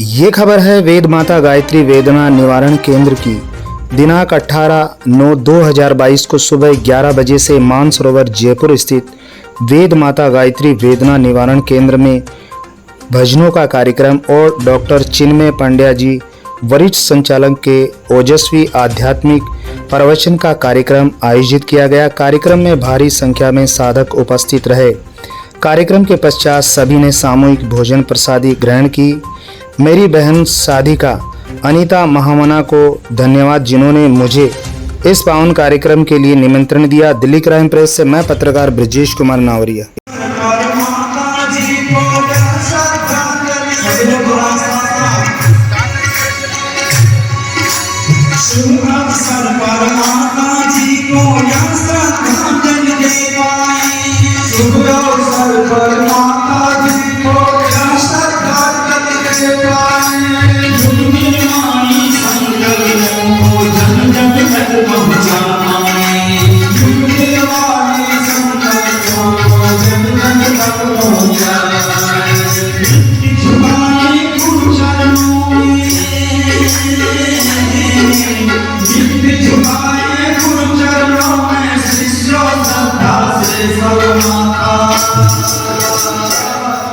ये खबर है वेद माता गायत्री वेदना निवारण केंद्र की। दिनांक 18/9/2022 को सुबह 11 बजे से मानसरोवर जयपुर स्थित वेद माता गायत्री वेदना निवारण केंद्र में भजनों का कार्यक्रम और डॉक्टर चिन्मय पंड्या जी वरिष्ठ संचालक के ओजस्वी आध्यात्मिक प्रवचन का कार्यक्रम आयोजित किया गया। कार्यक्रम में भारी संख्या में साधक उपस्थित रहे। कार्यक्रम के पश्चात सभी ने सामूहिक भोजन प्रसादी ग्रहण की। मेरी बहन साधिका अनीता महामना को धन्यवाद जिन्होंने मुझे इस पावन कार्यक्रम के लिए निमंत्रण दिया। दिल्ली क्राइम प्रेस से मैं पत्रकार ब्रजेश कुमार नावरिया।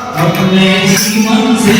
अपने जीवन से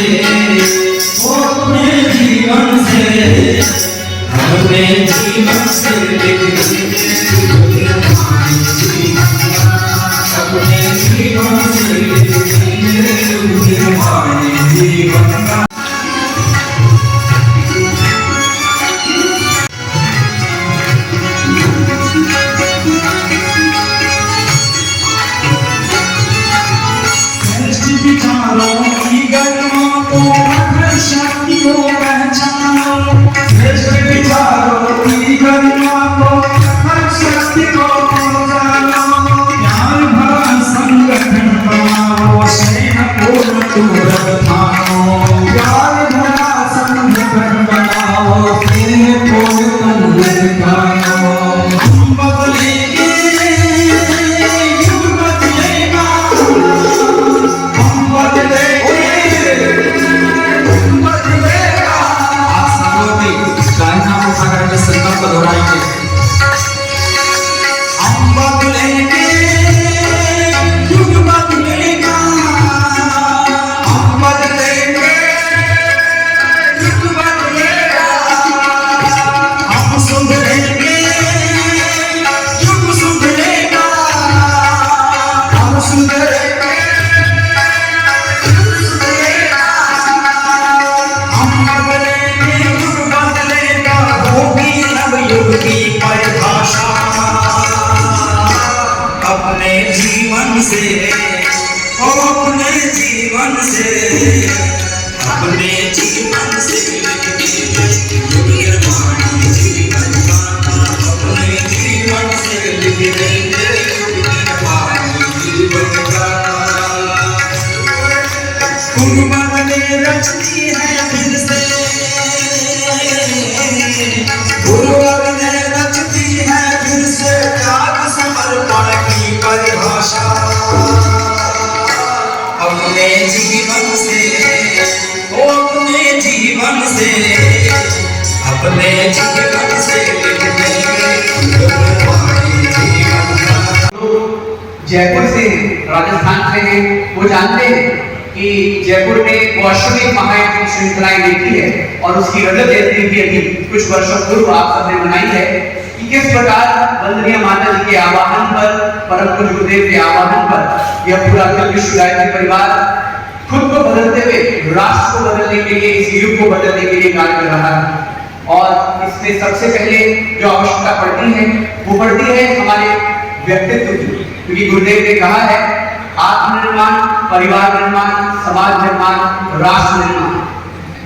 जयपुर से राजस्थान से हैं, वो जानते हैं कि जयपुर में वैश्विक महायज्ञ श्रृंखलाएं देखी है और उसकी रजत जयंती भी अभी कुछ वर्षों पूर्व आप सबने मनाई है कि किस प्रकार वंदनीय माता जी के आवाहन पर, परम पूज्य गुरुदेव के आवाहन पर यह पूरा विश्व गायत्री परिवार खुद को बदलते हुए राष्ट्र को बदलने के लिए, इस युग को बदलने के लिए कार्य कर रहा है। और इसमें सबसे पहले जो आवश्यकता पड़ती है वो पड़ती है हमारे व्यक्तित्व की, क्योंकि गुरुदेव ने कहा है आत्मनिर्माण, परिवार निर्माण, समाज निर्माण, राष्ट्र निर्माण।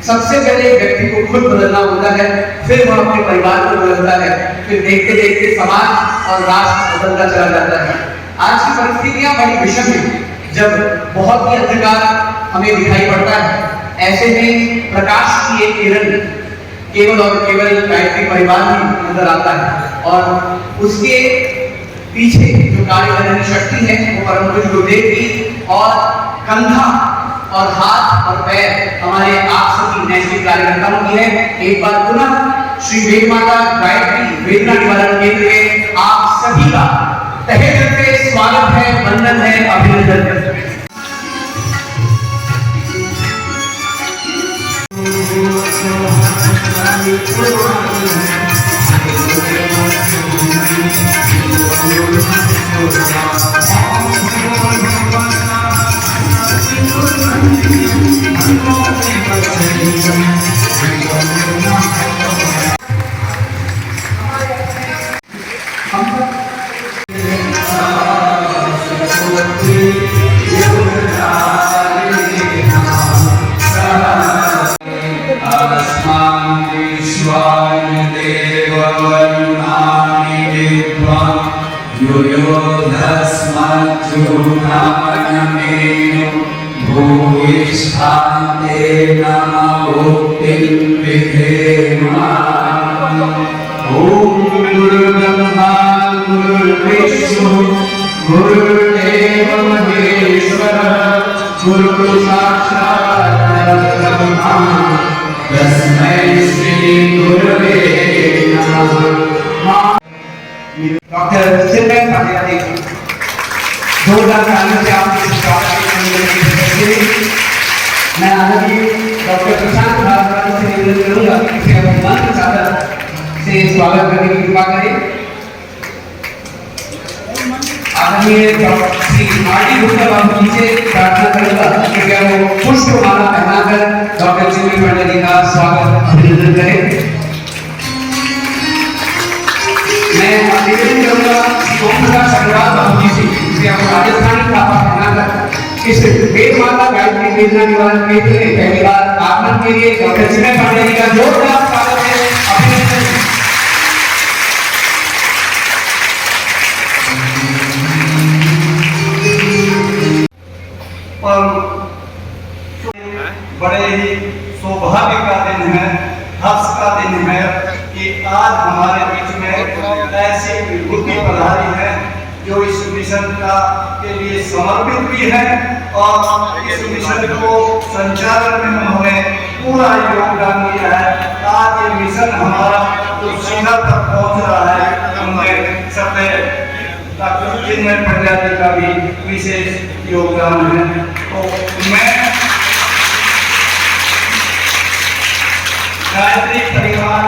सबसे पहले व्यक्ति को खुद बदलना होता है, फिर वह अपने परिवार को बदलता है, फिर देखते देखते समाज और राष्ट्र बदलता चला जाता है। आज की परिस्थितियां बड़ी विषम है, जब बहुत ही अंधकार हमें दिखाई पड़ता है, ऐसे में प्रकाश की एक किरण केवल और केवल गायत्री परिवार में नजर आता है और उसके पीछे जो कार्य करने की शक्ति है वो परम पूज्य गुरुदेव की और कंधा और हाथ और पैर हमारे आप सबकी नेशनल कार्यकर्ताओं की है। एक बार पुनः श्री वेद माता गायत्री वेदना निवारण केंद्र में आप सभी का तहे दिल से स्वागत है, वंदन है, अभिनंदन है। डॉक्टर चिन्मय पाटिल जोरदार तालियों से आप इस स्वागत के मैं आदरणीय डॉक्टर प्रशांत भारद्वाज से निवेदन करूंगा कि इसे अपने मंत्र साधन से स्वागत करने की कृपा करें। आदरणीय डॉक्टर श्री आर.डी. गुप्ता बाबू जी से प्रार्थना करूंगा कि क्या वो पुष्पमाला पहनाकर डॉक्टर चिन्मय पाटिल जी का स्वागत अभिनंदन करें। मैं निवेदन करूंगा ओम प्रकाश अग्रवाल बाबू जी से हम राजस्थानी थापा पहनाकर इस वेद माता गायत्री वेदना निवारण केंद्र में पहली बार आगमन के लिए डॉक्टर चिन्मय पाटिल जी का जोरदार स्वागत है, अभिनंदन। बड़े ही सौभाग्य का दिन है, हर्ष का दिन है कि आज हमारे बीच में ऐसी विभूति पधारी है जो इस मिशन का के लिए समर्पित भी है और इस मिशन को संचालन में उन्होंने पूरा योगदान दिया है। आज ये मिशन हमारा जो शिखर तक पहुंच रहा है उनमें सबसे डॉक्टर चिन्मय पाटिल जी का भी विशेष योगदान है। तो मैं गायत्री परिवार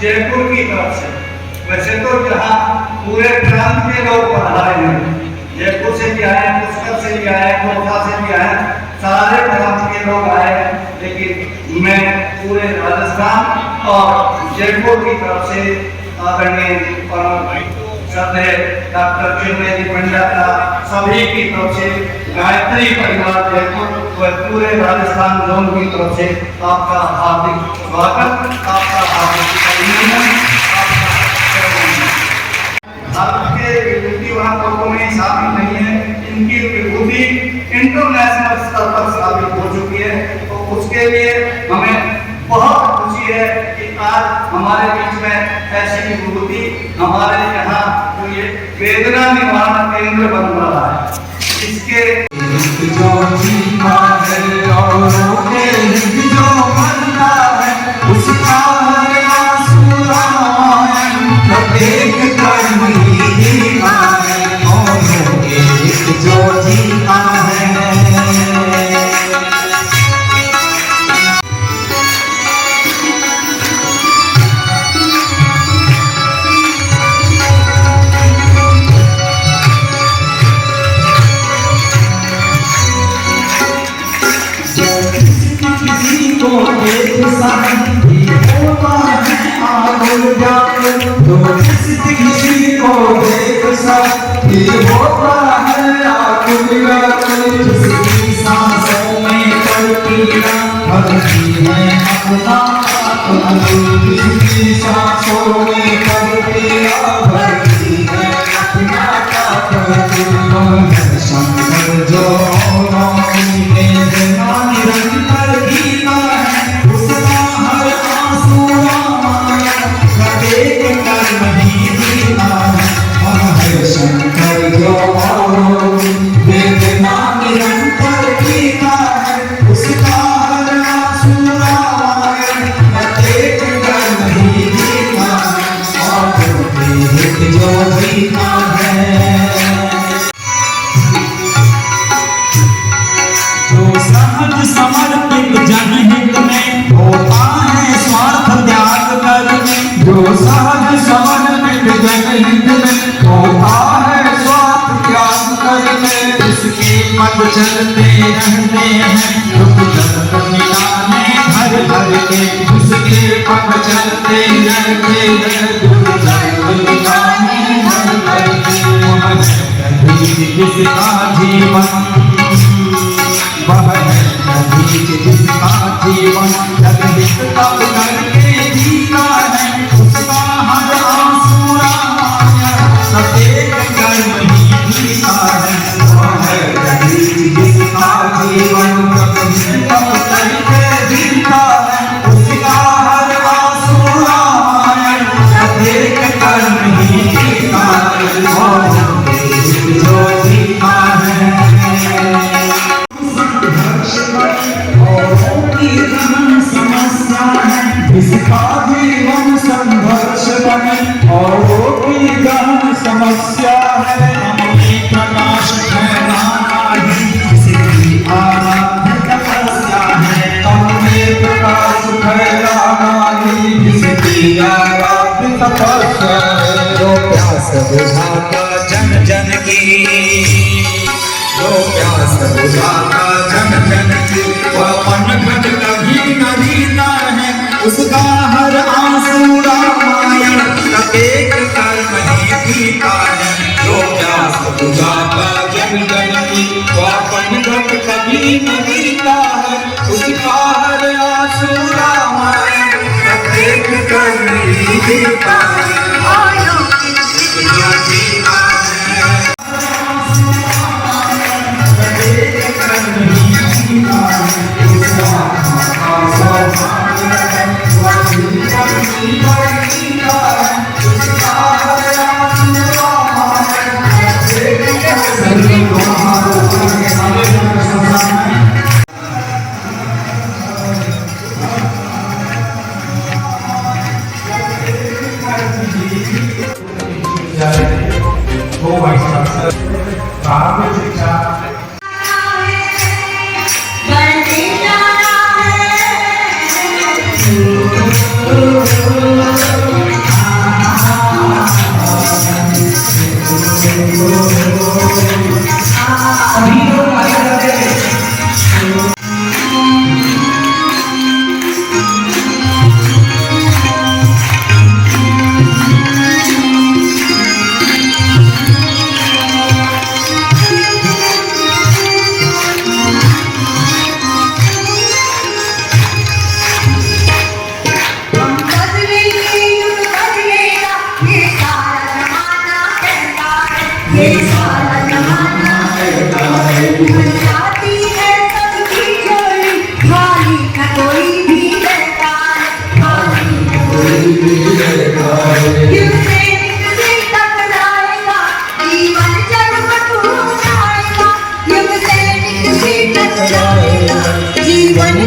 जयपुर की तरफ से, वैसे तो जहाँ पूरे प्रांत के लोग पधारे हैं, जयपुर से भी आए, पुष्कर से भी आए, कोटा से भी आए, सारे प्रांत के लोग आए, लेकिन मैं पूरे राजस्थान और जयपुर की तरफ से आदरणीय श्रद्धेय डॉक्टर चिन्मय जी पंडा का सभी की तरफ से गायत्री परिवार जयपुर व पूरे राजस्थान जोन की तरफ से आपका हार्दिक स्वागत, आपका हार्दिक अभिनंदन। भारत के विभूतिवान लोगों में शामिल नहीं है, इनकी विभूति इंटरनेशनल स्तर पर साबित हो चुकी है। तो उसके लिए हमें बहुत खुशी है कि आज हमारे बीच में ऐसी विभूति हमारे यहाँ जो ये वेदना निवारण केंद्र बन रहा है, इसके जो जीवा है और जो बनता है उसका है आंसुरान, प्रत्येक कर्म ही जीवा है और एक जो जीवा है। उसका चलते रहते हैं दुख दर्द मिटाने घर घर के उसके पग चलते रहते हैं दुख दर्द मिटाने घर घर के वह है कभी जिसका जीवन वह है कभी जिसका जीवन जब तब करके जीता है उसका हर आंसू रामायण सफेद कर्म ही जीता है वह है कभी जिसका जीवन जब तब करके जीता है उसका हर आंसू रामायण सफेद कर्म ही जीता है वह जो जीता है इसका जीवन संघर्ष बने और वो की गहन समस्या है हमें प्रकाश फैलाना ही इसकी आराध्य तपस्या है हमें प्रकाश फैलाना ही इसकी आराध्य तपस्या है जो प्यास बुझाता जन जन की जो प्यास बुझाता जन जन की वह पनघट कभी न जीता है उसका हर आंसू रामायण एक कर्म ही जीता है जो प्यास बुझाता जन जन की वह पनघट कभी न जीता है उसका हर आंसू रामायण एक कर्म ही जीता है जो जीता है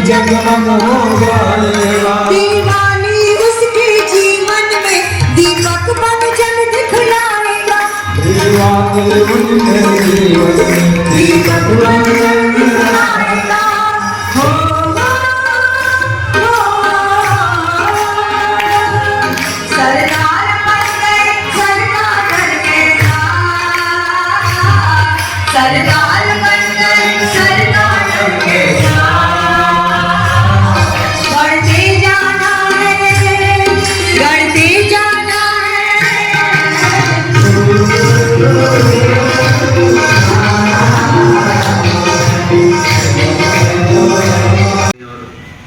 जगमग हो जाएगा दीवानी उसके जीवन में दीपक बन जल दिखलाएगा दीवानी उसके जीवन में दीपक बन जल दिखलाएगा सरदार बन गए सरदार के साथ सरदार बन गए सरदार के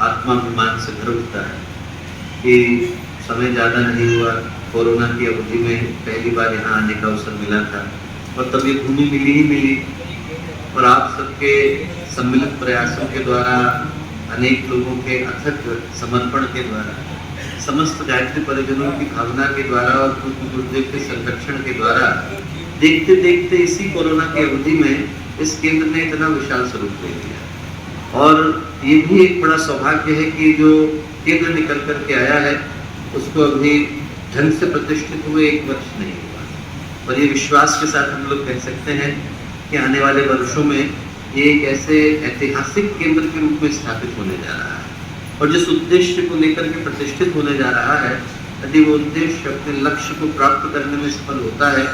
आत्माभिमान से भर उठता है कि समय ज़्यादा नहीं हुआ, कोरोना की अवधि में पहली बार यहाँ आने का अवसर मिला था और तब ये भूमि मिली ही मिली और आप सबके सम्मिलित प्रयासों के द्वारा अनेक लोगों के अथक समर्पण के द्वारा समस्त गायत्री परिजनों की भावना के द्वारा और गुरुदेव के संरक्षण के द्वारा देखते देखते इसी कोरोना की अवधि में इस केंद्र ने इतना विशाल स्वरूप ले लिया और ये भी एक बड़ा सौभाग्य है कि जो केंद्र निकल करके आया है उसको अभी ढंग से प्रतिष्ठित हुए 1 वर्ष नहीं हुआ और ये विश्वास के साथ हम लोग कह सकते हैं कि आने वाले वर्षों में ये एक ऐसे ऐतिहासिक केंद्र के रूप में स्थापित होने जा रहा है और जिस उद्देश्य को लेकर के प्रतिष्ठित होने जा रहा है, यदि वो उद्देश्य अपने लक्ष्य को प्राप्त करने में सफल होता है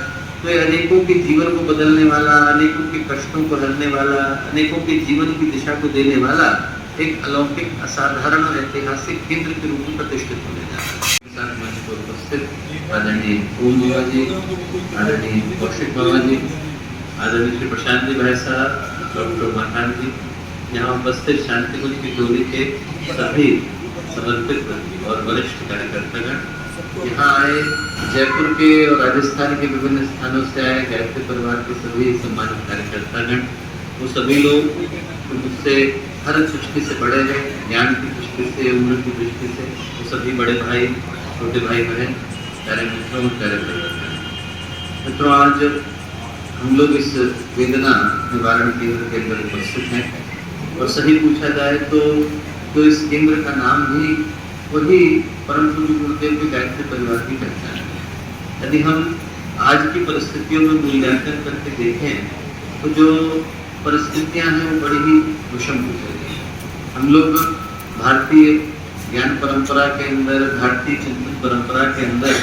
तो ये अनेकों के जीवन को बदलने वाला, अनेकों के कष्टों को हरने वाला, अनेकों के जीवन की दिशा को देने वाला एक अलौकिक, असाधारण और ऐतिहासिक केंद्र के रूप में प्रतिष्ठित होने जा रहा है। किसान मंच पर उपस्थित आदरणीय ओम बाबा जी, आदरणीय कौशिक बाबा जी, आदरणीय श्री प्रशांत जी भाई साहब, डॉक्टर माखान जी, यहाँ उपस्थित शांति कुंज की टोली के सभी समर्पित और वरिष्ठ कार्यकर्तागण, यहाँ आए जयपुर के और राजस्थान के विभिन्न स्थानों से आए गायत्री परिवार के सभी सम्मानित कार्यकर्तागण, वो सभी लोग मुझसे हर दृष्टि से बड़े हैं, ज्ञान की दृष्टि से, उम्र की दृष्टि से, वो सभी बड़े भाई, छोटे भाई बहन, प्यारे मित्रों और प्यारे भाई। मित्रों, आज हम लोग इस वेदना निवारण केंद्र के अंदर उपस्थित हैं और सही पूछा जाए तो इस केंद्र का नाम भी वही परम पूज्य गुरुदेव के गायत्री परिवार की पहचान है। यदि हम आज की परिस्थितियों में मूल्यांकन करके देखें तो जो परिस्थितियां हैं वो बड़ी ही विषम हो रही हैं। हम लोग भारतीय ज्ञान परंपरा के अंदर, भारतीय चिंतन परंपरा के अंदर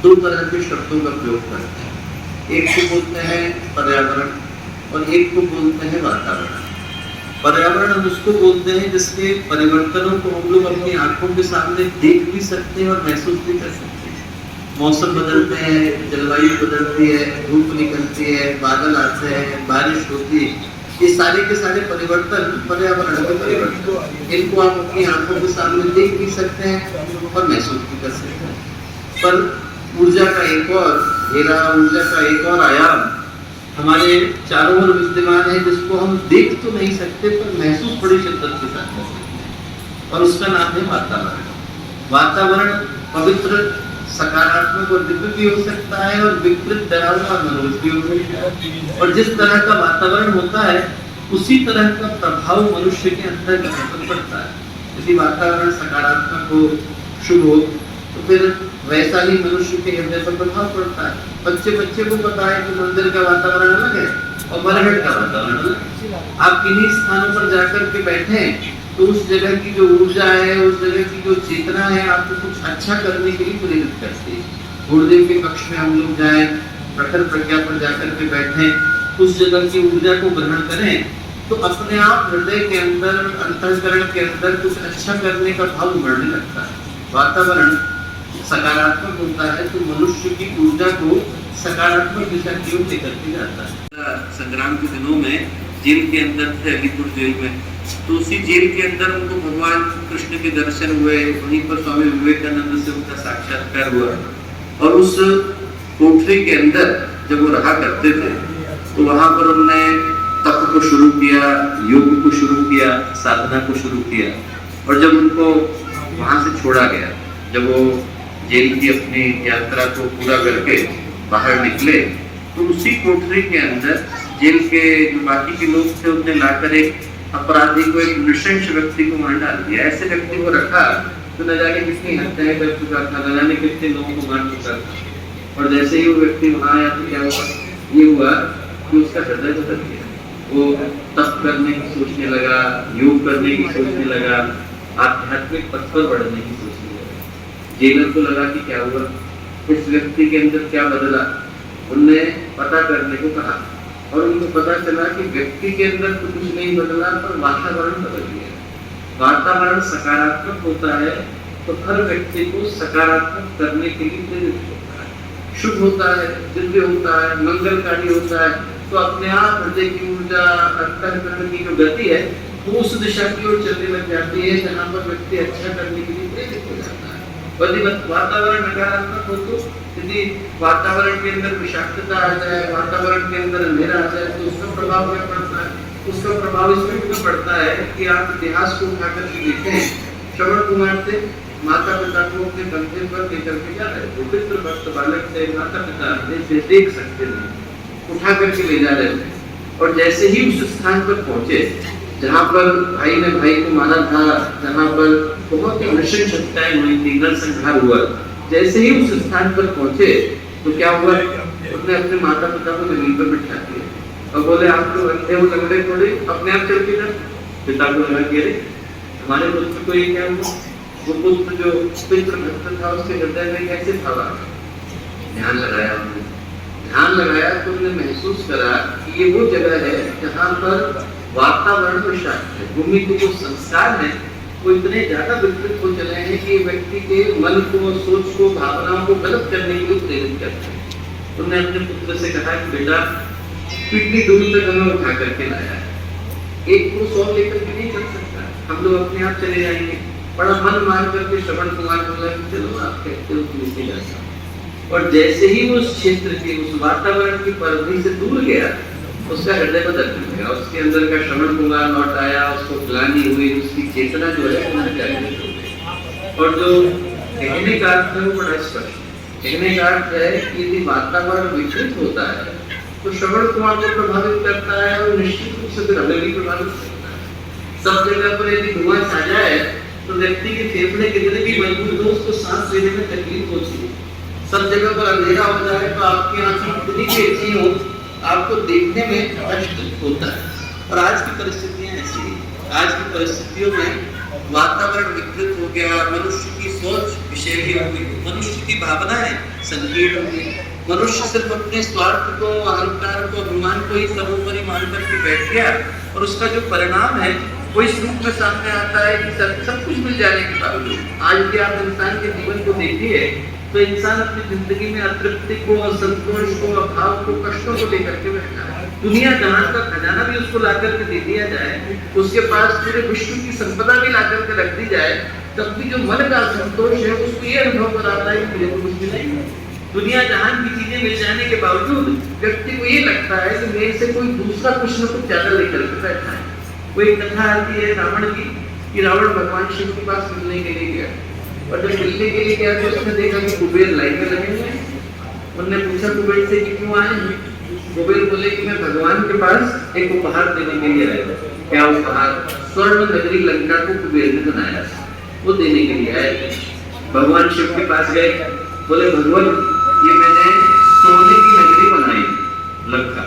दो तरह के शब्दों का प्रयोग करते हैं। एक को बोलते हैं पर्यावरण और एक को बोलते हैं वातावरण। पर्यावरण हम उसको बोलते हैं जिसके परिवर्तनों को हम लोग अपनी आंखों के सामने देख भी सकते हैं और महसूस भी कर सकते हैं। मौसम बदलते हैं, जलवायु बदलती है, धूप निकलती है, बादल आते हैं, बारिश होती है, ये सारे के सारे परिवर्तन पर्यावरण के परिवर्तन, इनको आप अपनी आंखों के सामने देख भी सकते हैं और महसूस भी कर सकते हैं। पर ऊर्जा का एक और घेरा, ऊर्जा का एक और आयाम हमारे चारों ओर विद्यमान है, जिसको हम देख तो नहीं सकते पर महसूस बड़ी शिद्दत के साथ कर सकते हैं, और उसका नाम है वातावरण। वातावरण पवित्र, सकारात्मक और दिव्य भी हो सकता है और विकृत, डरावना और मनोज भी हो सकता है। और जिस तरह का वातावरण होता है उसी तरह का प्रभाव मनुष्य के अंदर पर पड़ता है। यदि वातावरण सकारात्मक हो, शुभ हो, तो फिर वैसा ही मनुष्य के हृदय पर प्रभाव पड़ता है। बच्चे को पता है कि मंदिर का वातावरण अलग है और बरगद का वातावरण अलग है। आप किन्हीं स्थानों पर जाकर के बैठे तो उस जगह की जो ऊर्जा है, उस जगह की जो चेतना है, आपको कुछ अच्छा करने के लिए प्रेरित करती है। गुरुदेव के कक्ष में हम लोग जाए, प्रखर प्रज्ञा पर जाकर के बैठे, उस जगह की ऊर्जा को ग्रहण करें तो अपने आप हृदय के अंदर, अंतःकरण के अंदर कुछ अच्छा करने का भाव उमड़ने लगता है। वातावरण सकारात्मक होता है तो मनुष्य की ऊर्जा को सकारात्मक दिशा की ओर लेकर के जाता है। संग्राम के दिनों में जेल के अंदर थे, अलीपुर जेल में, तो उसी जेल के अंदर उनको भगवान कृष्ण के दर्शन हुए। वहीं पर स्वामी विवेकानंद से उनका साक्षात्कार हुआ और उस कोठरी के अंदर जब वो रहा करते थे तो वहां पर उन्होंने तप को शुरू किया, योग को शुरू किया, साधना को शुरू किया। और जब उनको वहां से छोड़ा गया, जब वो जेल की अपनी यात्रा को पूरा करके बाहर निकले, तो उसी कोठरी के अंदर जेल के जो बाकी के लोग थे उन्हें लाकर एक अपराधी को, एक नृशंस व्यक्ति को वहां डाल दिया। ऐसे व्यक्ति को रखा तो न जाने कितनी हत्याएं कर चुका था, न जाने कितने लोगों को मार चुका था। और जैसे ही वो व्यक्ति वहां आया तो क्या हुआ, ये हुआ कि उसका हृदय बदल गया। वो तप करने की सोचने लगा, योग करने की सोचने लगा, आध्यात्मिक पथ पर बढ़ने की सोचने लगा। जेलर को लगा कि क्या हुआ, इस व्यक्ति के अंदर क्या बदला। उनने पता करने को कहा और उनको पता चला कि व्यक्ति के अंदर तो कुछ नहीं बदला, पर वातावरण बदल गया। वातावरण सकारात्मक होता है तो हर व्यक्ति को सकारात्मक करने के लिए प्रेरित होता है, शुभ होता है, दिव्य होता है, मंगलकारी होता है। तो अपने आप हृदय की ऊर्जा, अंतःकरण की जो गति है वो उस दिशा की ओर चलने लग जाती है जहाँ पर व्यक्ति अच्छा करने के लिए प्रेरित हो जाता है। यदि वातावरण नकारात्मक हो तो, यदि वातावरण के अंदर विषाक्तता आ जाए, वातावरण के अंदर अंधेरा आ जाए, तो उसका प्रभाव क्या पड़ता है? उसका प्रभाव इसमें क्यों पड़ता है कि आप इतिहास को उठा करके देखें। श्रवण कुमार थे, माता पिता को अपने कंधे पर लेकर के जा रहे थे, पवित्र भक्त बालक थे, माता पिता देख सकते थे, उठा करके ले जा रहे थे। और जैसे ही उस स्थान पर पहुंचे जहाँ पर भाई ने भाई को मारा था, जहाँ पर बहुत ही नृशंस हत्याएं हुई थी, नरसंहार हुआ, जैसे ही उस स्थान पर पहुंचे तो क्या हुआ, उसने अपने माता पिता को जमीन पर बिठा दिया और बोले आप लोग अंधे हो, लंगड़े थोड़े, अपने आप चल के जाओ। पिता को लगा कि अरे हमारे पुत्र को ये क्या हुआ, वो पुत्र जो पवित्र भक्त था उसके हृदय में कैसे था। ध्यान लगाया, ध्यान लगाया तो उन्होंने महसूस करा कि ये वो जगह है जहाँ पर वातावरण में शांत है, भूमि के जो संस्कार हैं वो इतने ज्यादा विकसित हो चले हैं कि व्यक्ति के मन को, सोच को, भावनाओं को गलत करने के लिए प्रेरित करते हैं। तो उन्होंने अपने पुत्र से कहा कि बेटा कितनी दूर तक हमें उठा करके लाया है, एक को 100 लेकर के नहीं चल सकता, हम लोग अपने आप चले जाएंगे। बड़ा मन मार करके श्रवण कुमार बोला कि चलो आप कहते हो कि इससे जा। और जैसे ही वो उस क्षेत्र के, उस वातावरण की परिधि से दूर गया, उसका हृदय बदल गया, उसके अंदर का श्रवण कुमार लौट आया, उसको ग्लानि हुई, उसकी चेतना जो है वो जागृत हो गई। और जो कहने का अर्थ है वो बड़ा स्पष्ट, कहने का अर्थ है कि यदि वातावरण विकृत होता है तो श्रवण कुमार को प्रभावित करता है और निश्चित रूप से फिर हमें भी प्रभावित करता है। सब जगह पर यदि धुआं छा जाए तो व्यक्ति के फेफड़े कितने भी मजबूत हो, उसको सांस लेने में तकलीफ होती है। सब जगह पर अंधेरा हो जाए तो आपकी आंखें कितनी भी अच्छी हो, आपको देखने में कष्ट होता है। और आज की परिस्थितियां ऐसी हैं। आज की परिस्थितियों में वातावरण विकृत हो गया, मनुष्य की सोच विषैली हो गई, मनुष्य की भावनाएं संकीर्ण हो गई, मनुष्य सिर्फ अपने स्वार्थ को, अहंकार को, अभिमान को ही सर्वोपरि मान करके बैठ गया। और उसका जो परिणाम है वो इस रूप में सामने आता है कि सब कुछ मिल जाने के बावजूद आज भी आप इंसान के जीवन को देखिए तो इंसान अपनी जिंदगी में अतृप्ति को, असंतोष को, अभाव को, कष्टों को लेकर के बैठा है। दुनिया जहां का खजाना भी उसको ला करके दे दिया जाए, उसके पास पूरे विश्व की संपदा भी ला करके रख दी जाए, तब भी जो मन का असंतोष है उसको ये अनुभव कराता है कि मेरे को कुछ भी नहीं है। दुनिया जहां की चीजें मिल जाने के बावजूद व्यक्ति को ये लगता है कि मेरे से कोई दूसरा कुछ न कुछ ज्यादा लेकर के बैठा है। वो एक कथा आती है रावण की कि रावण भगवान शिव के पास मिलने के लिए गया, और जब मिलने के लिए गया तो उसने देखा कि कुबेर लाइन में लगे हुए हैं। उन्होंने पूछा कुबेर से कि क्यों आए हैं? कुबेर बोले कि मैं भगवान के पास एक उपहार देने के लिए आया। क्या उपहार? स्वर्ण नगरी लंका को कुबेर ने बनाया, वो देने के लिए आए। भगवान शिव के पास गए, बोले भगवान ये मैंने सोने की नगरी बनाई लंका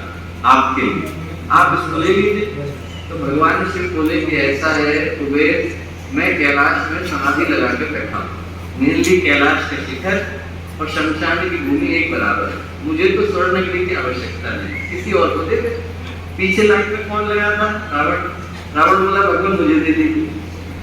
आपके लिए, आप इसको ले लीजिए। तो भगवान शिव बोले कि ऐसा है कुबेर, मैं कैलाश में समाधि लगा के बैठा हूँ, मेरे लिए कैलाश का शिखर और शमशान की भूमि एक बराबर है, मुझे तो स्वर्ण नगरी की आवश्यकता नहीं, किसी और को दे दे। पीछे लाइन में कौन लगा था? रावण। रावण बोला भगवान मुझे दे दीजिए।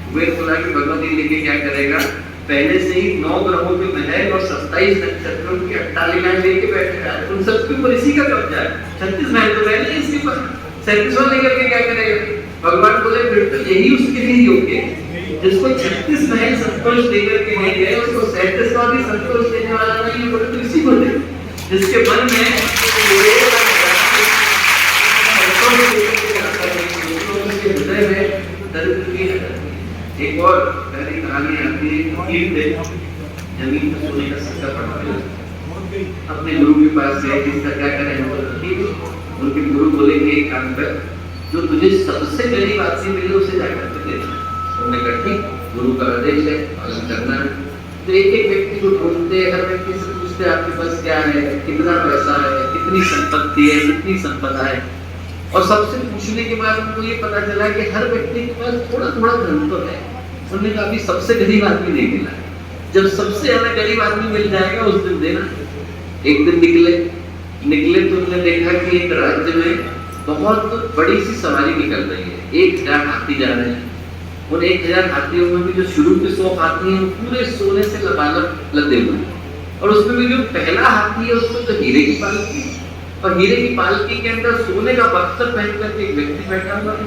कुबेर बोला कि भगवान ये लेके क्या करेगा, पहले से ही 9 ग्रहों के महल और 27 नक्षत्रों की अट्टालिकाएं लेके बैठेगा, उन सबके ऊपर इसी का कब्जा है। 36 महल तो पहले इसके पर, 37वां लेकर के क्या करेगा? भगवान बोले फिर तो यही उसके लिए योग्य है, जिसको 36 महल संतोष देकर के नहीं गए उसको 37वां भी संतोष देने वाला नहीं है, बोले तो इसी को दे, जिसके मन में हृदय में दरिद्र की है। एक और पहली कहानी आती है, जमीन पर सोने का सिक्का पड़ा है, अपने गुरु के पास गए, इसका क्या करें? उनके गुरु बोले कि एक काम कर, जो तुझे सबसे गरीब आदमी मिले उसे जाकर के दे। उन्होंने कहा ठीक, गुरु का आदेश है, पालन करना है। तो एक एक व्यक्ति को ढूंढते, हर व्यक्ति से पूछते आपके पास क्या है, कितना पैसा है, कितनी संपत्ति है, कितनी संपदा है। और सबसे पूछने के बाद उनको ये पता चला कि हर व्यक्ति के पास थोड़ा थोड़ा धन तो है। उन्होंने कहा अभी सबसे गरीब आदमी नहीं मिला, जब सबसे ज्यादा गरीब आदमी मिल जाएगा उस दिन देना। एक दिन निकले तो उन्होंने देखा कि एक राज्य में बहुत बड़ी सी सवारी निकल रही है, 1000 हाथी जा रहे हैं। उन 1000 हाथियों में भी जो शुरू के 100 हाथी हैं पूरे सोने से लबालब लदे हुए हैं, और उसमें भी जो पहला हाथी है उसमें तो हीरे की पालकी, और हीरे की पालकी के अंदर सोने का बक्सर पहन करके एक व्यक्ति बैठा हुआ है।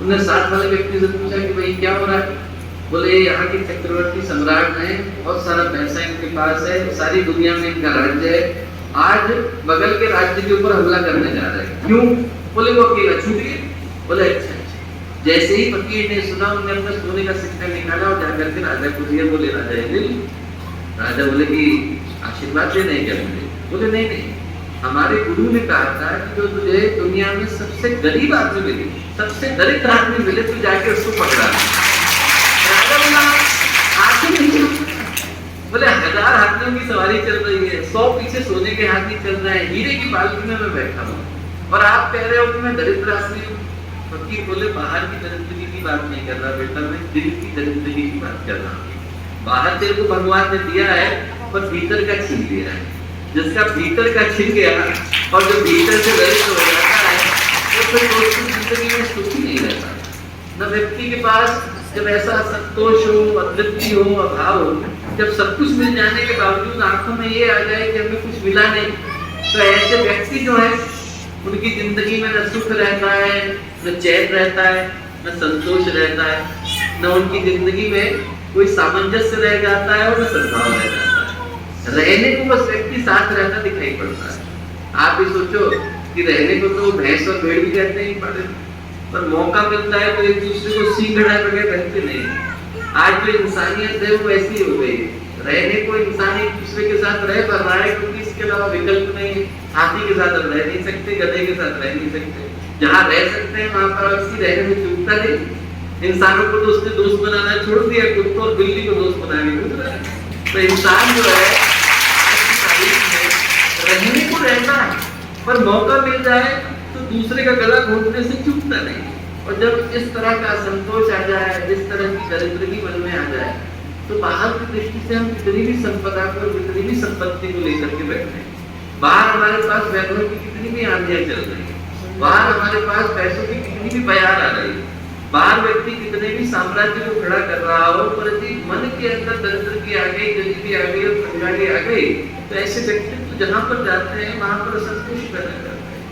उन्होंने साथ वाले व्यक्ति से पूछा कि भाई क्या हो रहा है? बोले यहाँ के चक्रवर्ती सम्राट हैं, बहुत सारा पैसा इनके पास है, सारी दुनिया में इनका राज्य है, आज बगल के राज्य के ऊपर हमला करने जा रहे हैं। क्यों? बोले वो अकेला छूट गया। बोले अच्छा। जैसे ही फकीर ने सुना, उन्होंने अपना सोने का सिक्का निकाला और जाकर के राजा को दिया। बोले राजा ये ले लो। राजा बोले कि आशीर्वाद देना है क्या मुझे? बोले नहीं नहीं, हमारे गुरु ने कहा था कि जो तुझे दुनिया में सबसे गरीब आदमी मिले, सबसे दरिद्र आदमी मिले, तू जाके उसको पकड़ा। राजा बोला आखिर नहीं, बोले 1000 हाथियों की सवारी चल रही है, 100 पीछे सोने के हाथी चल रहे हैं, हीरे की पालकी में मैं बैठा हूँ, और आप कह रहे हो कि मैं दरिद्र आदमी हूँ। फकीर बोले बाहर की दरिद्री की बात नहीं कर रहा बेटा, मैं दिल की दरिद्री की बात कर रहा हूँ। बाहर तेरे को भगवान ने दिया है पर भीतर का छीन लिया है। जिसका भीतर का छिन गया और जो भीतर से ललित हो जाता है वो फिर दोस्तों जिंदगी में सुखी नहीं रहता। न व्यक्ति के पास जब ऐसा संतोष हो, अतृप्ति हो, अभाव हो, जब सब कुछ मिल जाने के बावजूद आंखों में ये आ जाए कि हमें कुछ मिला नहीं, तो ऐसे व्यक्ति जो है उनकी जिंदगी में न सुख रहता है, न चैन रहता है, न संतोष रहता है, न उनकी जिंदगी में कोई सामंजस्य रह जाता है और न सद्भाव रह जाता है। रहने को बस व्यक्ति साथ रहता दिखाई पड़ता है। आप ही सोचो कि रहने को तो भैंस और भेड़ भी रहते ही पड़े, पर मौका मिलता है तो एक दूसरे को सीखना है बगैर रहते नहीं। आज जो इंसानियत है वो ऐसी हो गई, रहने को इंसान एक दूसरे के साथ रह पा रहा है क्योंकि इसके अलावा विकल्प नहीं। हाथी के साथ रह नहीं सकते, गधे के साथ रह नहीं सकते, जहाँ रह सकते हैं वहां पर किसी रहने में चूकता नहीं। इंसानों को तो उसने दोस्त बनाना छोड़ दिया, कुत्तों और बिल्ली को दोस्त बना के घूम रहा है। तो इंसान जो है आज की तारीख में रहने को रहता है, पर मौका मिल जाए तो दूसरे का गला घोटने से चूकता नहीं। और जब इस तरह का असंतोष आ जाए, इस तरह की दरिद्रगी मन में आ जाए, तो बाहर की दृष्टि से हम कितनी भी संपदा को, कितनी भी संपत्ति को लेकर के बैठे हैं, बाहर हमारे पास वैभव की कितनी भी आंधियां चल रही है, बाहर हमारे पास पैसों की कितनी भी बयार आ रही है, बाहर व्यक्ति कितने भी साम्राज्य को खड़ा कर रहा हो, पर यदि मन के अंदर दरिद्र की आ गई, गरीबी आ गई और कंगाली आ गई, तो ऐसे व्यक्ति जहाँ पर जाते हैं वहां पर असंतोष पैदा करते हैं।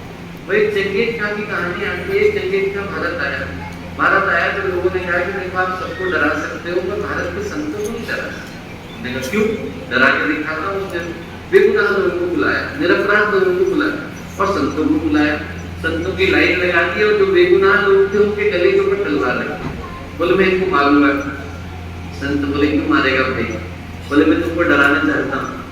वो एक चंगेज खां की कहानी आती है। चंगेज खां भारत आया तो लोगों ने कहा कि देखो आप सबको डरा सकते हो, पर भारत के संतों को नहीं डरा सकते। मैंने कहा क्यों? डरा के दिखाता हूँ। उसने बेगुनाह लोगों को बुलाया, निरपराध लोगों को बुलाया और संतों को बुलाया। संतों की लाइन लगा दी और जो बेगुनाह लोग थे उनके गले के ऊपर तलवार रखी। बोले मैं इनको मारूंगा। संत बोले क्यों मारेगा भाई? बोले मैं तुमको डराना चाहता हूँ।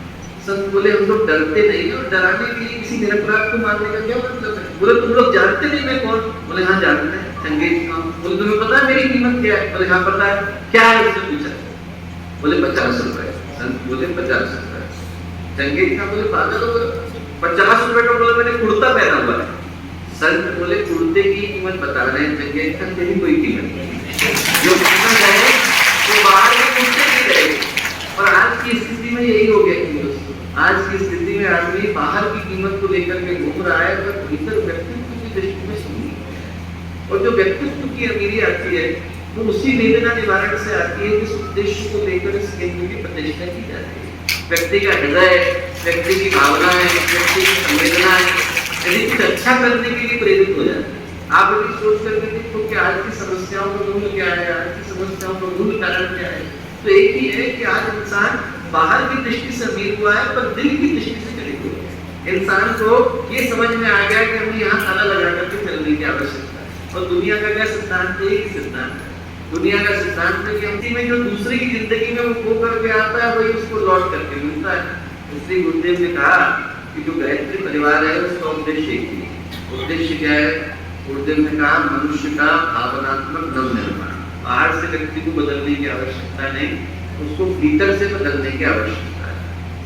संत बोले हम लोग डरते नहीं और डराने के लिए किसी निरपराध को मारने का क्या मतलब है? बोले तुम लोग जानते नहीं मैं कौन? बोले हाँ जानते हैं, चंगेज खां। बोले तुम्हें पता है मेरी कीमत क्या है? बोले हाँ पता है। क्या है उसने पूछा? बोले 50 रुपए। संत बोले 50 रुपए। चंगेज खां बोले पागल हो गए, 50 रुपए का? बोले मैंने कुर्ता पहना हुआ है। संत बोले कुर्ते की कीमत बता रहे हैं चंगेज खां, तेरी कोई कीमत नहीं। जो कीमत है वो बाहर के कुर्ते की रहेगी। और आज की स्थिति में यही हो गया कि आज की स्थिति में आदमी बाहर की कीमत को लेकर के घूम रहा है, पर भीतर व्यक्तित्व की दृष्टि में सुनी। और जो व्यक्तित्व की अमीरी आती है वो उसी वेदना निवारण से आती है जिस उद्देश्य को लेकर इस केंद्र की प्रतिष्ठा की जाती है। व्यक्ति का हृदय, व्यक्ति की भावनाएं, व्यक्ति की संवेदनाएं यदि कुछ अच्छा करने के लिए प्रेरित हो जाए। आप यदि सोच करके देखो कि आज की समस्याओं का मूल क्या है, आज की समस्याओं का मूल कारण क्या है, तो एक ही है कि आज इंसान बाहर की दृष्टि से अमीर हुआ है पर दिल की दृष्टि से गरीब हुआ है। इंसान को ये समझ में आ गया कि हमें यहाँ ताला लगा करके चलने की आवश्यकता है। और दुनिया का क्या सिद्धांत है? एक सिद्धांत है। दुनिया का सिद्धांत है कि अंतिम में जो दूसरे की जिंदगी में वो खो करके आता है वही उसको लौट करके मिलता है। इसलिए गुरुदेव ने कहा कि जो गायत्री परिवार है उसका उद्देश्य एक ही। उद्देश्य क्या है? गुरुदेव ने कहा मनुष्य का भावनात्मक नव निर्माण। बाहर से व्यक्ति को बदलने की आवश्यकता नहीं, उसको भीतर से बदलने की आवश्यकता है।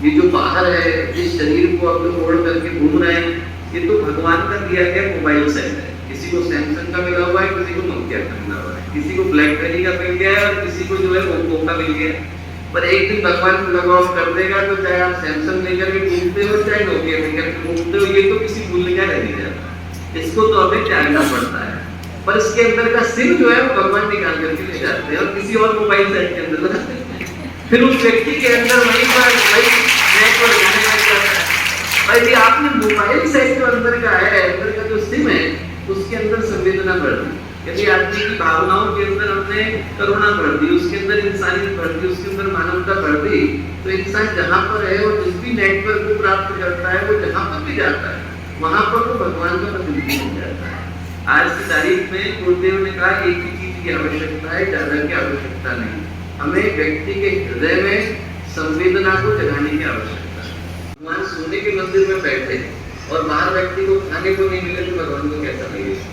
ये जो बाहर है, इस शरीर को अपने ओढ़ करके घूम रहे हैं, ये तो भगवान का दिया गया मोबाइल सेट है। किसी को सैमसंग का मिला हुआ है, किसी को नोकिया का मिला हुआ है, किसी को ब्लैकबेरी का मिल गया है और किसी को जो है ओप्पो का मिल गया है। पर एक दिन भगवान लगाव कर देगा तो चाहे आप सैमसंग लेकर के घूमते हो चाहे नोकिया लेकर के घूमते हो, ये तो किसी भूलने का रह नहीं जाता। इसको तो हमें त्यागना पड़ता है। पर इसके अंदर का सिम जो है वो भगवान निकाल करके ले जाते हैं और किसी और मोबाइल सेट के अंदर लगाते हैं। फिर उस व्यक्ति के अंदर वही नेटवर्क जाने लग जाता है। और यदि आपने मोबाइल सेट जो अंदर का है, अंदर का जो सिम है, उसके अंदर संवेदना बढ़ दी, यदि आदमी की भावनाओं के अंदर हमने करुणा बढ़ दी, उसके अंदर इंसानियत बढ़ दी, उसके अंदर मानवता बढ़ दी, तो इंसान जहाँ पर है और जिस भी नेटवर्क को प्राप्त करता है वो जहाँ पर भी जाता है वहां पर वो भगवान का प्रतिनिधि हो जाता है। आज की तारीख में गुरुदेव ने कहा एक ही चीज की आवश्यकता है, ज्यादा की आवश्यकता नहीं। हमें व्यक्ति के हृदय में संवेदना को जगाने की आवश्यकता है। भगवान सोने के मंदिर में बैठे और बाहर व्यक्ति को खाने को नहीं मिले तो भगवान को कैसा लगेगा?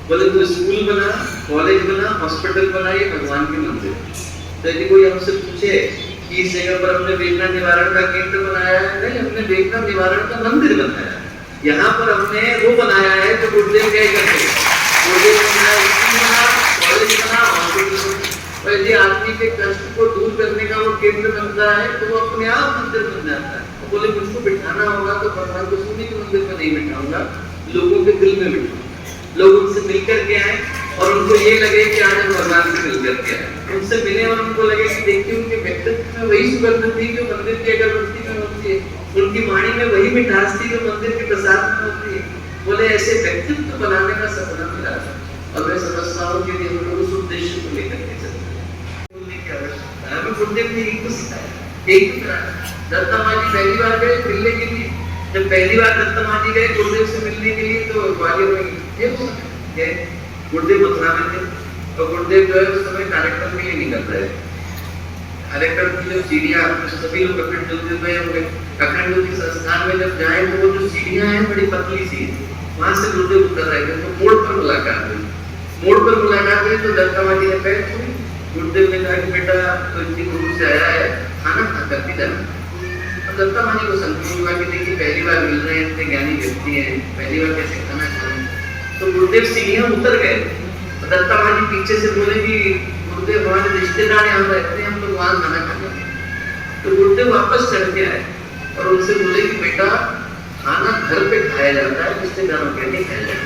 बोले तो स्कूल बना, कॉलेज बना, हॉस्पिटल बना, ये भगवान के मंदिर। तो यदि कोई हमसे पूछे कि इस जगह पर हमने वेदना निवारण का केंद्र बनाया है, नहीं, हमने वेदना निवारण का मंदिर बनाया है। यहाँ पर हमने वो बनाया है जो गुरुदेव क्या करते हैं, गुरुदेव बनाया, स्कूल बना, कॉलेज बना, हॉस्पिटल बना। और यदि आदमी के कष्ट को दूर करने का वो केंद्र बनता है तो वो अपने आप मंदिर बन जाता है। तो बोले मुझको बिठाना होगा तो भगवान को सुनी के मंदिर में नहीं बिठाऊंगा, लोगों के दिल में बिठाऊंगा। लोग उनसे मिलकर के आए और उनको ये लगे कि आज हम भगवान से मिलकर के आए, उनसे मिले और उनको लगे कि देखिए उनके व्यक्तित्व में वही सुगंध थी जो मंदिर की अगरबत्ती में होती है, उनकी वाणी में वही मिठास थी जो मंदिर के प्रसाद में होती है। बोले ऐसे व्यक्तित्व बनाने का सपना मिला और मैं समझता हूँ कि हम लोग उस उद्देश्य को लेकर के चलते हैं। हमें गुरुदेव ने एक तो सिखाया, एक तो कराया। दत्ता माँ जी पहली बार गए मिलने के लिए, जब पहली बार दत्ता माँ जी गए गुरुदेव से मिलने के लिए तो ग्वालियर में गए। गुरुदेव मथुरा में थे और गुरुदेव जो है उस समय कार्यक्रम के लिए निकल रहे थे। कार्यक्रम की जो सीढ़ियाँ सभी लोग अखंड ज्योति में होंगे, अखंड ज्योति संस्थान में जब जाए तो वो जो सीढ़ियाँ हैं बड़ी पतली सी, वहां से गुरुदेव उतर रहे थे तो मोड़ पर मुलाकात हुई। मोड़ पर मुलाकात हुई तो दत्ता माँ जी ने पैर छुई। गुरुदेव ने कहा कि बेटा तो इतनी दूर से आया है, खाना खा करके जाना। अब दत्ता माँ जी को संतोष हुआ कि देखिए पहली बार मिल रहे हैं, इतने ज्ञानी व्यक्ति हैं, पहली बार कैसे खाना खाएं। तो गुरुदेव सीढ़ियाँ उतर गए। दत्ता माँ जी पीछे से बोले कि गुरुदेव हमारे रिश्तेदार यहाँ रहते हैं, हम लोग वहां खाना खाएंगे। तो गुरुदेव वापस चढ़ के आए और उनसे बोले कि बेटा खाना घर पे खाया जाता है, रिश्तेदारों के नहीं खाया जाता।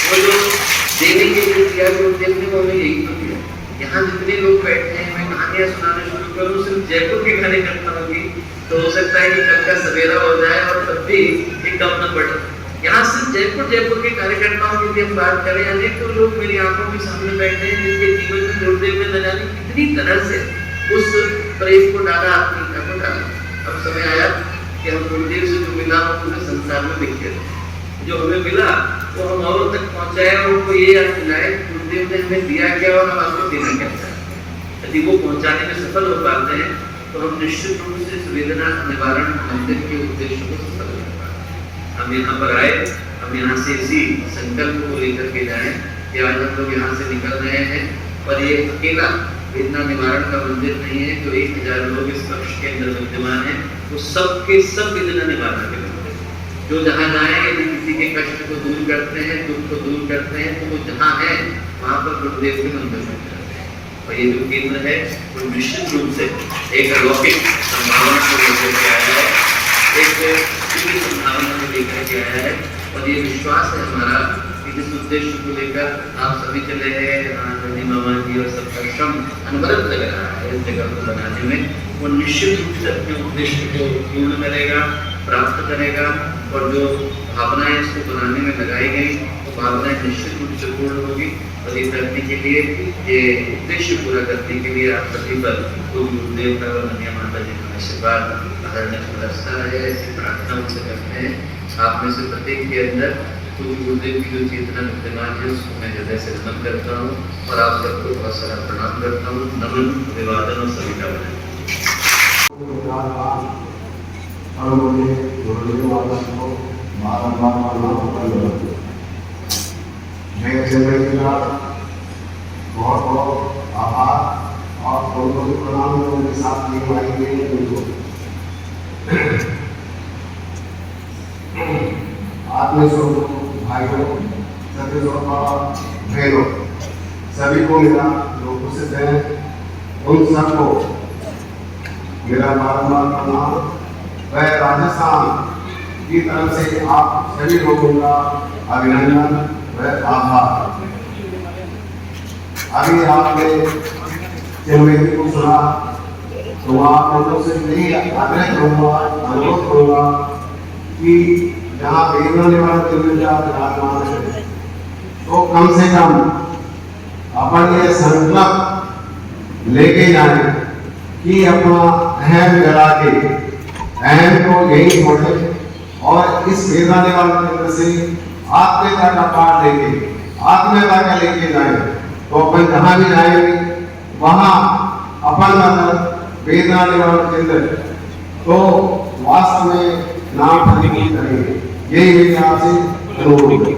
वो जो देने के लिए दिया गुरुदेव ने वो यही तो किया। यहाँ जितने लोग बैठे हैं मैं कहानियां सुनाने शुरू करूँ सिर्फ जयपुर के खाने करता होगी तो हो सकता है कि कल का सवेरा हो जाए और तब भी एक कम न पड़े। यहाँ सिर्फ जयपुर के कार्यकर्ताओं की हम बात करें, अनेक तो लोग मेरी आंखों के सामने बैठे हैं जिनके जीवन में गुरुदेव ने न जाने कितनी तरह से उस प्रेम को डाला, आत्मीयता को डाला। अब समय आया कि हम गुरुदेव से जो मिला वो पूरे संसार में बिखरे, जो हमें मिला वो हम औरों तक पहुंचाए और उनको ये याद दिलाए गुरुदेव ने हमें दिया क्या और हम आपको देना क्या चाहते। यदि वो पहुंचाने में सफल हो पाते हैं तो हम निश्चित रूप से वेदना निवारण मंदिर के उद्देश्य को सफल कर पाते। हम यहाँ पर आए, हम यहाँ से इसी संकल्प को लेकर के जाए कि आज हम लोग यहाँ से निकल रहे हैं और ये अकेला वेदना निवारण का मंदिर नहीं है जो 1000 लोग इस कक्ष के अंदर विद्यमान है, वो सबके सब वेदना निवारण के मंदिर जो जहाँ जाए यदि किसी के कष्ट को दूर करते हैं, दुख को दूर करते हैं तो वो जहाँ है वहाँ पर गुरुदेव के मंदिर में जाते हैं। और ये जो केंद्र है वो निश्चित रूप से एक अलौकिक संभावना को लेकर के आया है, एक संभावना को लेकर के आया है और ये विश्वास है हमारा कि इस उद्देश्य को लेकर आप सभी चले हैं, मामा जी और सबका श्रम अनवरत लग रहा है इस जगह को बनाने में। वो निश्चित रूप से अपने उद्देश्य को पूर्ण करेगा, प्राप्त करेगा और जो भावनाएं इसको बनाने में लगाई गई वो भावनाएं निश्चित रूप से पूर्ण होगी। और ये करने के लिए, ये उद्देश्य पूरा करने के लिए आप सभी पर गुरुदेव का और ननिया माता जी का आशीर्वाद बरसता है, ऐसी प्रार्थना उनसे करते हैं। आप में से प्रत्येक के अंदर गुरुदेव की जो चेतना विद्यमान है उसको मैं हृदय से नमन करता हूँ और आप सबको बहुत सारा प्रणाम करता हूँ। नमन, अभिवादन और सभी का बना। और मुझे गुरुदेव माता को बार-बार प्रणाम करना। मैं जिंदगी का बहुत बहुत आभार और बहुत प्रणाम उनके साथ निभाएंगे उनको। आत्मस्वरूप भाइयों, सभी बहनों, सभी को मेरा जो उपस्थित है उन सबको मेरा बार-बार प्रणाम। वह राजस्थान की तरफ से आप सभी लोगों का अभिनंदन व आभार। अभी आपने चिन्मयी को सुना तो आप लोगों से यही आग्रह करूँगा, अनुरोध करूँगा कि जहाँ वेदना निवारण केंद्र विराजमान है तो कम से कम अपन ये संकल्प लेके जाए कि अपना अहम जला के अहम को यही छोड़े और इस वेदना निवारण केंद्र से आत्मीयता का पाठ लेके आत्मीयता का लेके जाए तो अपन जहाँ भी जाएंगे वहाँ अपन मतलब वेदना निवारण केंद्र तो वास्तव में नाम फलीभूत करेंगे। यही मेरी आपसे अनुरोध है।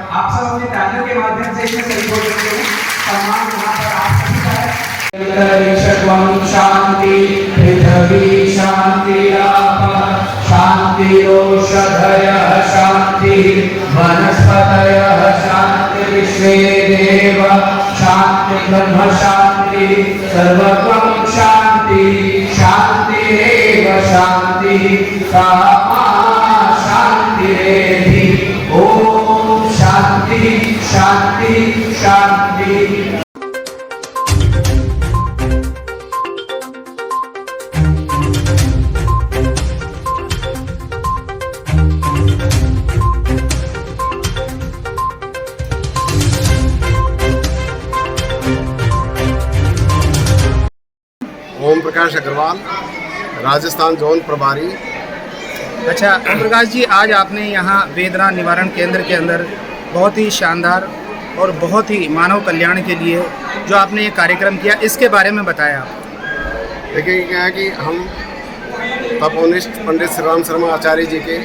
आप सब अपने तालियों के माध्यम से इसमें सही बोल सकते हैं। सम्मान यहाँ पर आप सभी का है। शांति पृथ्वी शांति आप शांति ओषधयः शांति वनस्पति विश्वेदेव शांति ब्रह्म शांति सर्वत्वं शांति शांतिरेव शांति कामा शांतिरेधि ओम शांति शांति शांति। ओम प्रकाश अग्रवाल, राजस्थान जोन प्रभारी। अच्छा ओम प्रकाश जी, आज आपने यहाँ वेदना निवारण केंद्र के अंदर बहुत ही शानदार और बहुत ही मानव कल्याण के लिए जो आपने ये कार्यक्रम किया, इसके बारे में बताया। देखिए क्या है कि हम तपोनिष्ठ पंडित श्री राम शर्मा आचार्य जी के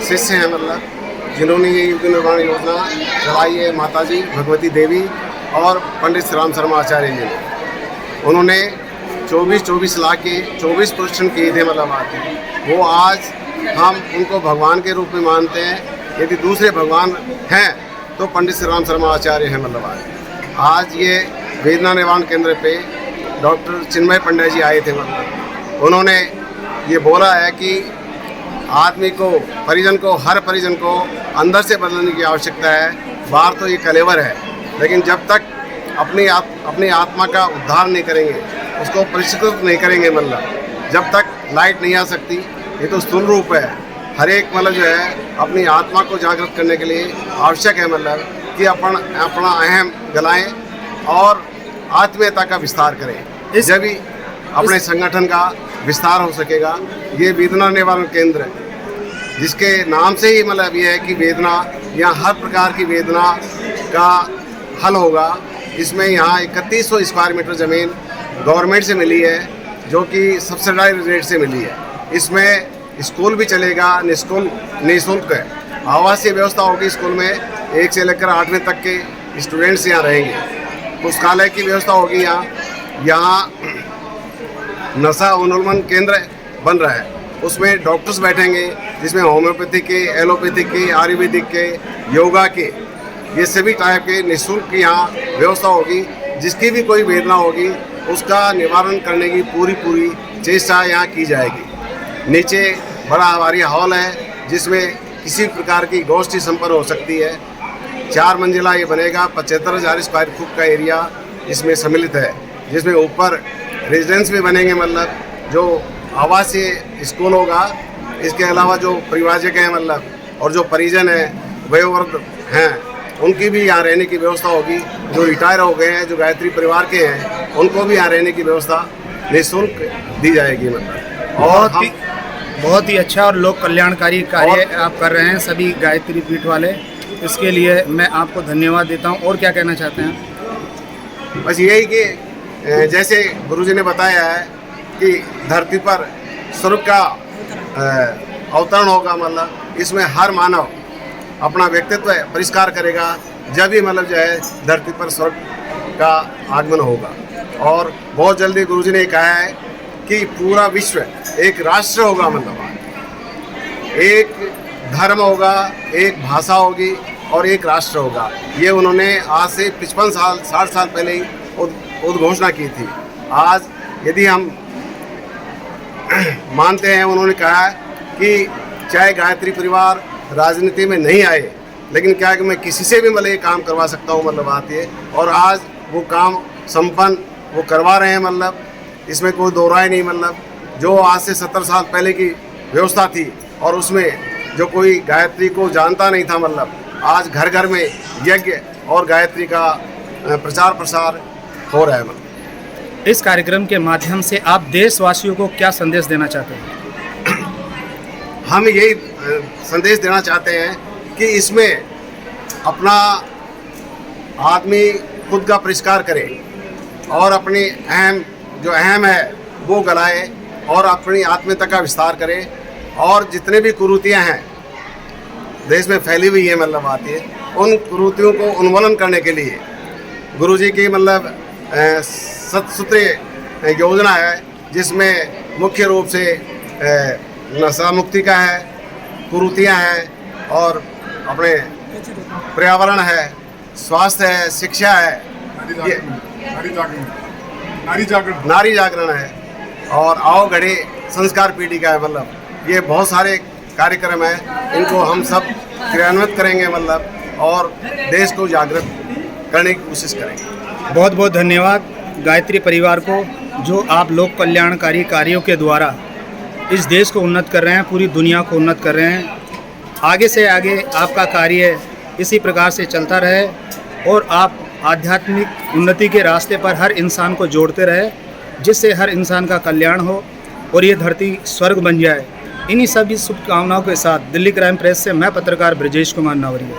शिष्य हैं, मतलब जिन्होंने ये युग निर्माण योजना चलाई है, माता जी भगवती देवी और पंडित श्री राम शर्मा आचार्य जी ने। उन्होंने 24 लाख के 24 प्रश्न किए थे, मतलब आके वो आज हम उनको भगवान के रूप में मानते हैं। यदि दूसरे भगवान हैं तो पंडित श्री राम शर्मा आचार्य हैं, मतलब आज ये वेदना निवारण केंद्र पे डॉक्टर चिन्मय पंडित जी आए थे। मतलब उन्होंने ये बोला है कि आदमी को, परिजन को, हर परिजन को अंदर से बदलने की आवश्यकता है। बाहर तो ये कलेवर है, लेकिन जब तक अपनी आत्मा का उद्धार नहीं करेंगे, उसको परिष्कृत नहीं करेंगे, मतलब जब तक लाइट नहीं आ सकती। ये तो स्थूल रूप है। हर एक मतलब जो है अपनी आत्मा को जागृत करने के लिए आवश्यक है, मतलब कि अपना अहम गलाएं और आत्मीयता का विस्तार करें। जब भी अपने संगठन का विस्तार हो सकेगा। ये वेदना निवारण केंद्र, जिसके नाम से ही मतलब ये है कि वेदना, यहाँ हर प्रकार की वेदना का हल होगा। इसमें यहाँ 3100 स्क्वायर मीटर ज़मीन गवर्नमेंट से मिली है, जो कि सब्सिडाइज रेट से मिली है। इसमें स्कूल भी चलेगा, निःशुल्क है। आवासीय व्यवस्था होगी स्कूल में, 1 से लेकर 8वीं तक के स्टूडेंट्स यहाँ रहेंगे। पुस्तकालय की व्यवस्था होगी यहाँ नशा उन्मूलन केंद्र बन रहा है, उसमें डॉक्टर्स बैठेंगे, जिसमें होम्योपैथी के, एलोपैथी के, आयुर्वेदिक के, योगा के, ये सभी टाइप के निःशुल्क यहाँ व्यवस्था होगी। जिसकी भी कोई वेदना होगी उसका निवारण करने की पूरी चेष्टा यहाँ की जाएगी। नीचे बड़ा हमारी हॉल है, जिसमें किसी प्रकार की गोष्ठी संपन्न हो सकती है। 4 मंजिला ये बनेगा, 75,000 स्क्वायर फुट का एरिया इसमें सम्मिलित है, जिसमें ऊपर रेजिडेंस भी बनेंगे, मतलब जो आवासीय स्कूल होगा। इसके अलावा जो परिवारजक हैं, मतलब और जो परिजन हैं, वयोवृद्ध हैं, उनकी भी यहाँ रहने की व्यवस्था होगी। जो रिटायर हो गए हैं, जो गायत्री परिवार के हैं, उनको भी यहाँ रहने की व्यवस्था निःशुल्क दी जाएगी, मतलब। और बहुत ही अच्छा और लोक कल्याणकारी कार्य आप कर रहे हैं सभी गायत्री पीठ वाले। इसके लिए मैं आपको धन्यवाद देता हूँ। और क्या कहना चाहते हैं? बस यही कि जैसे गुरुजी ने बताया है कि धरती पर स्वर्ग का अवतरण होगा, मतलब इसमें हर मानव अपना व्यक्तित्व परिष्कार करेगा, जब भी मतलब जो है धरती पर स्वर्ग का आगमन होगा। और बहुत जल्दी गुरुजी ने कहा है कि पूरा विश्व एक राष्ट्र होगा, मतलब एक धर्म होगा, एक भाषा होगी और एक राष्ट्र होगा। ये उन्होंने आज से 55 साल 60 साल पहले ही उद्घोषणा की थी। आज यदि हम मानते हैं, उन्होंने कहा है कि चाहे गायत्री परिवार राजनीति में नहीं आए, लेकिन क्या है कि मैं किसी से भी मतलब ये काम करवा सकता हूँ, मतलब बात ये। और आज वो काम संपन्न वो करवा रहे हैं, मतलब इसमें कोई दो राय नहीं। मतलब जो आज से 70 साल पहले की व्यवस्था थी और उसमें जो कोई गायत्री को जानता नहीं था, मतलब आज घर घर में यज्ञ और गायत्री का प्रचार प्रसार हो रहा है। मतलब इस कार्यक्रम के माध्यम से आप देशवासियों को क्या संदेश देना चाहते हैं? हम यही संदेश देना चाहते हैं कि इसमें अपना आदमी खुद का परिष्कार करे और अपनी जो अहम है वो गलाए और अपनी आत्मीयता का विस्तार करे। और जितने भी कुरीतियाँ हैं देश में फैली हुई है, मतलब आती है, उन कुरीतियों को उन्मूलन करने के लिए गुरुजी की मतलब सतसूत्री योजना है, जिसमें मुख्य रूप से नशा मुक्ति का है, कुरीतियाँ हैं और अपने पर्यावरण है, स्वास्थ्य है, शिक्षा है, ये नारी जागरण है और आओ घड़ी संस्कार पीढ़िका है। मतलब ये बहुत सारे कार्यक्रम हैं, इनको हम सब क्रियान्वित करेंगे मतलब और देश को जागृत करने की कोशिश करेंगे। बहुत बहुत धन्यवाद गायत्री परिवार को, जो आप लोक कल्याणकारी कार्यों के द्वारा इस देश को उन्नत कर रहे हैं, पूरी दुनिया को उन्नत कर रहे हैं। आगे से आगे आपका कार्य इसी प्रकार से चलता रहे और आप आध्यात्मिक उन्नति के रास्ते पर हर इंसान को जोड़ते रहे, जिससे हर इंसान का कल्याण हो और ये धरती स्वर्ग बन जाए। इन्हीं सभी शुभकामनाओं के साथ दिल्ली क्राइम प्रेस से मैं पत्रकार ब्रजेश कुमार नावरिया।